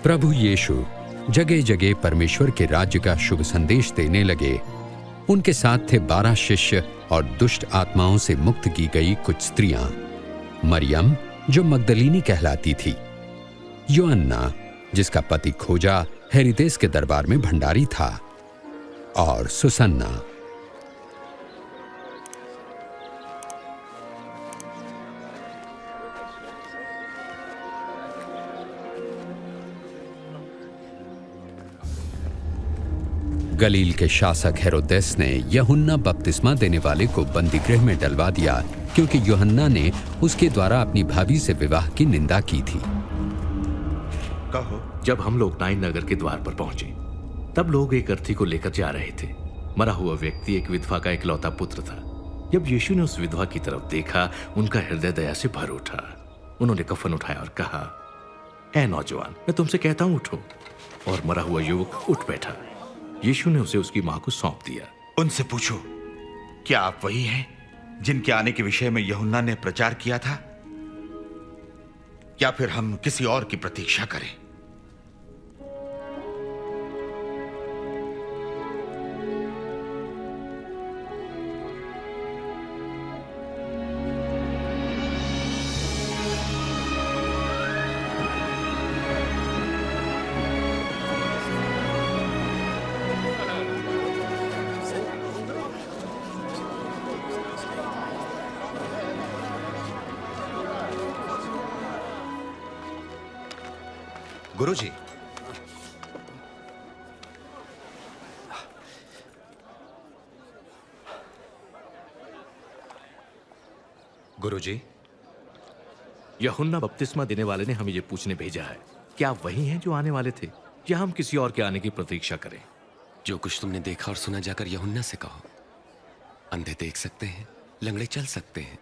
प्रभु यीशु जगह जगह परमेश्वर के राज्य का शुभ संदेश देने लगे। उनके साथ थे 12 शिष्य और दुष्ट आत्माओं से मुक्त की गई कुछ स्त्रियां, मरियम जो मगदलीनी कहलाती थी, योअन्ना जिसका पति खोजा हेरोदेस के दरबार में भंडारी था, और सुसन्ना। गलील के शासक हेरोदेस ने यूहन्ना बपतिस्मा देने वाले को बंदीगृह में डलवा दिया, क्योंकि यूहन्ना ने उसके द्वारा अपनी भाभी से विवाह की निंदा की थी। कहो। जब हम लोग नाइन नगर के द्वार पर पहुंचे, तब लोग एक अर्थी को लेकर जा रहे थे। मरा हुआ व्यक्ति एक विधवा का इकलौता पुत्र था। जब यीशु ने उस विधवा की तरफ देखा, उनका हृदय दया से भर उठा। उन्होंने कफन उठाया और कहा, ऐ नौजवान, मैं तुमसे कहता हूं, उठो। और मरा हुआ युवक उठ बैठा। यीशु ने उसे उसकी मां को सौंप दिया। उनसे पूछो, क्या आप वही हैं जिनके आने के विषय में यूहन्ना ने प्रचार किया था, या फिर हम किसी और की प्रतीक्षा करें? गुरुजी, गुरुजी, यूहन्ना बपतिस्मा देने वाले ने हमें ये पूछने भेजा है, क्या आप वही हैं जो आने वाले थे, या हम किसी और के आने की प्रतीक्षा करें? जो कुछ तुमने देखा और सुना जाकर यूहन्ना से कहो। अंधे देख सकते हैं, लंगड़े चल सकते हैं।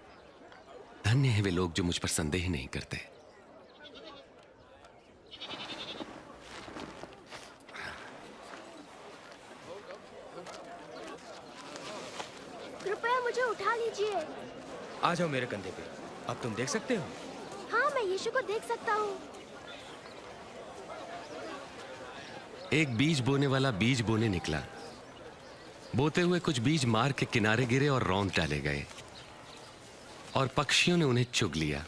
धन्य हैं वे लोग जो मुझ पर संदेह नहीं करते। कृपया मुझे उठा लीजिए। आ जाओ मेरे कंधे पे। अब तुम देख सकते हो? हाँ, मैं यीशु को देख सकता हूँ। एक बीज बोने वाला बीज बोने निकला। बोते हुए कुछ बीज मार्ग के किनारे गिरे और रौंद डाले गए, और पक्षियों ने उन्हें चुग लिया।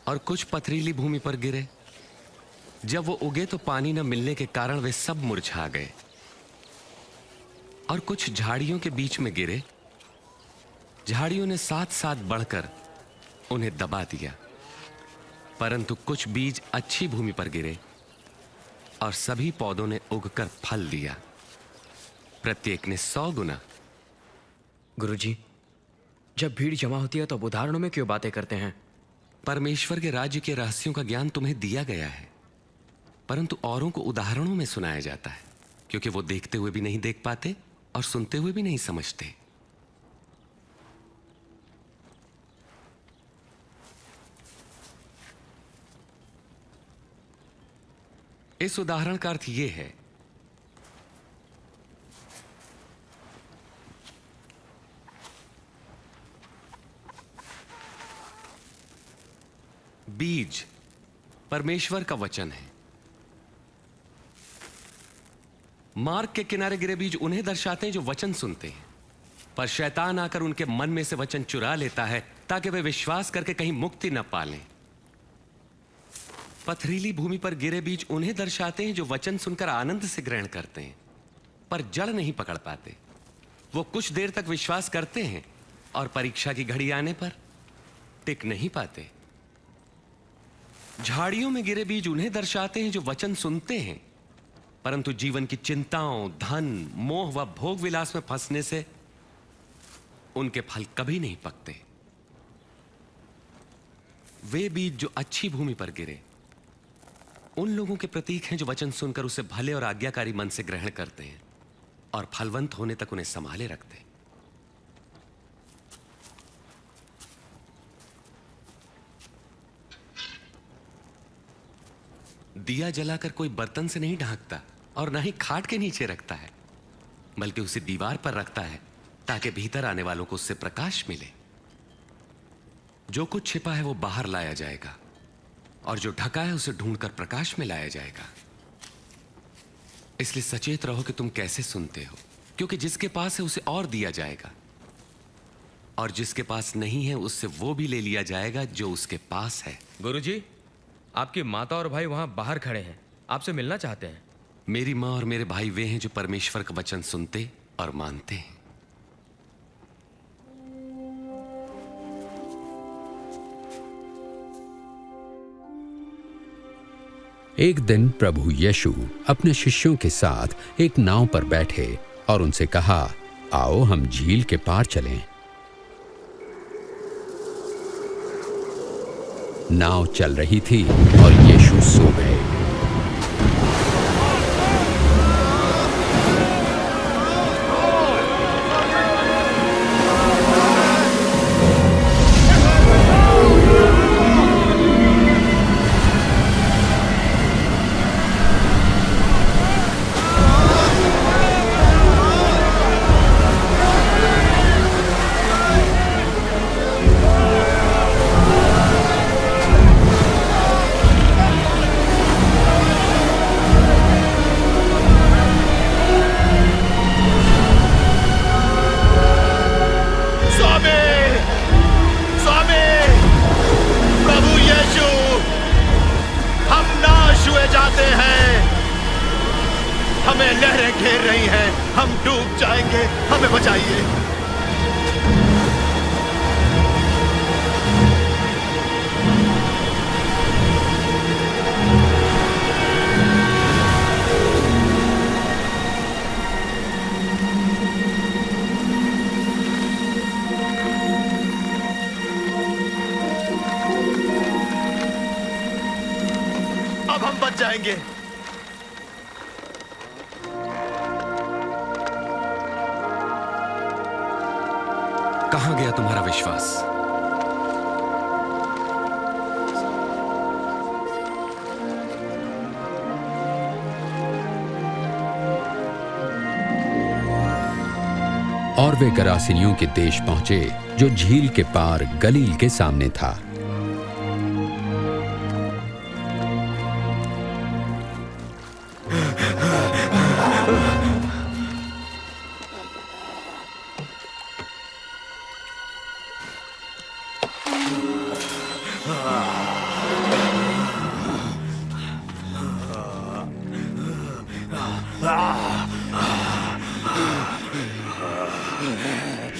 और कुछ पथरीली भूमि पर गिरे। जब वो उगे तो पानी न मिलने के कारण वे सब मुरझा गए। और कुछ झाड़ियों के बीच में गिरे। झाड़ियों ने साथ साथ बढ़कर उन्हें दबा दिया। परंतु कुछ बीज अच्छी भूमि पर गिरे, और सभी पौधों ने उगकर फल दिया, प्रत्येक ने 100 गुना। गुरुजी, जब भीड़ जमा होती है तो अब उदाहरणों में क्यों बातें करते हैं? परमेश्वर के राज्य के रहस्यों का ज्ञान तुम्हें दिया गया है, परंतु औरों को उदाहरणों में सुनाया जाता है, क्योंकि वो देखते हुए भी नहीं देख पाते और सुनते हुए भी नहीं समझते। इस उदाहरण का अर्थ यह है, बीज परमेश्वर का वचन है। मार्ग के किनारे गिरे बीज उन्हें दर्शाते हैं जो वचन सुनते हैं, पर शैतान आकर उनके मन में से वचन चुरा लेता है, ताकि वे विश्वास करके कहीं मुक्ति न पालें। पथरीली भूमि पर गिरे बीज उन्हें दर्शाते हैं जो वचन सुनकर आनंद से ग्रहण करते हैं, पर जड़ नहीं पकड़ पाते। वो कुछ देर तक विश्वास करते हैं, और परीक्षा की घड़ी आने पर टिक नहीं पाते। झाड़ियों में गिरे बीज उन्हें दर्शाते हैं जो वचन सुनते हैं, परंतु जीवन की चिंताओं, धन, मोह व भोग विलास में फंसने से उनके फल कभी नहीं पकते। वे बीज जो अच्छी भूमि पर गिरे उन लोगों के प्रतीक हैं जो वचन सुनकर उसे भले और आज्ञाकारी मन से ग्रहण करते हैं, और फलवंत होने तक उन्हें संभाले रखते हैं। दिया जलाकर कोई बर्तन से नहीं ढांकता, और ना ही खाट के नीचे रखता है, बल्कि उसे दीवार पर रखता है, ताकि भीतर आने वालों को उससे प्रकाश मिले। जो कुछ छिपा है वो बाहर लाया जाएगा, और जो ढका है उसे ढूंढकर प्रकाश में लाया जाएगा। इसलिए सचेत रहो कि तुम कैसे सुनते हो, क्योंकि जिसके पास है उसे और दिया जाएगा, और जिसके पास नहीं है उससे वो भी ले लिया जाएगा जो उसके पास है। गुरुजी, आपकी माता और भाई वहां बाहर खड़े हैं, आपसे मिलना चाहते हैं। मेरी माँ और मेरे भाई वे हैं जो परमेश्वर का वचन सुनते और मानते हैं। एक दिन प्रभु यीशु अपने शिष्यों के साथ एक नाव पर बैठे और उनसे कहा, आओ हम झील के पार चलें। नाव चल रही थी और यीशु सो गए। हमें लहरें घेर रही हैं, हम डूब जाएंगे, हमें बचाइए। अब हम बच जाएंगे। कहां गया तुम्हारा विश्वास? और वे गरासिनियों के देश पहुंचे जो झील के पार गलील के सामने था।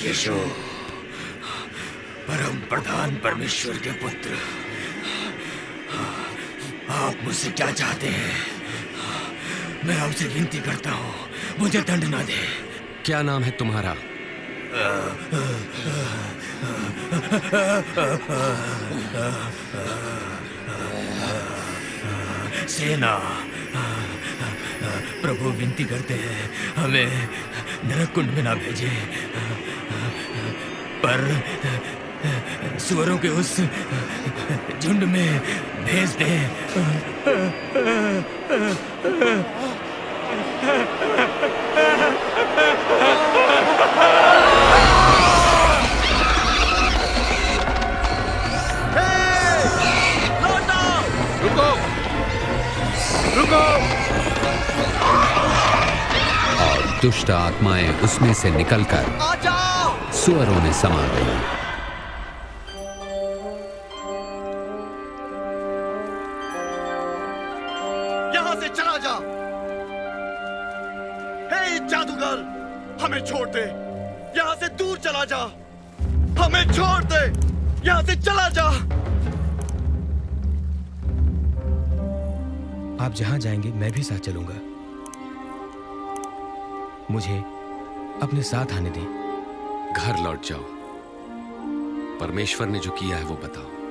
यीशु, परम प्रधान परमेश्वर के पुत्र, आप मुझसे क्या चाहते हैं? मैं आपसे विनती करता हूँ, मुझे दंड ना दे। क्या नाम है तुम्हारा? सेना। प्रभु विनती करते हैं, हमें नरक कुंड में ना भेजे, पर सुअरों के उस झुंड में भेज दे। रुको, रुको। और दुष्ट आत्माएं उसमें से निकलकर सुअरों में समा गई। यहां से चला जा। हे जादूगर, हमें छोड़ दे। यहां से दूर चला जा। हमें छोड़ दे। यहां से चला जा। आप जहां जाएंगे मैं भी साथ चलूंगा। मुझे अपने साथ आने दें। घर लौट जाओ। परमेश्वर ने जो किया है वो बताओ।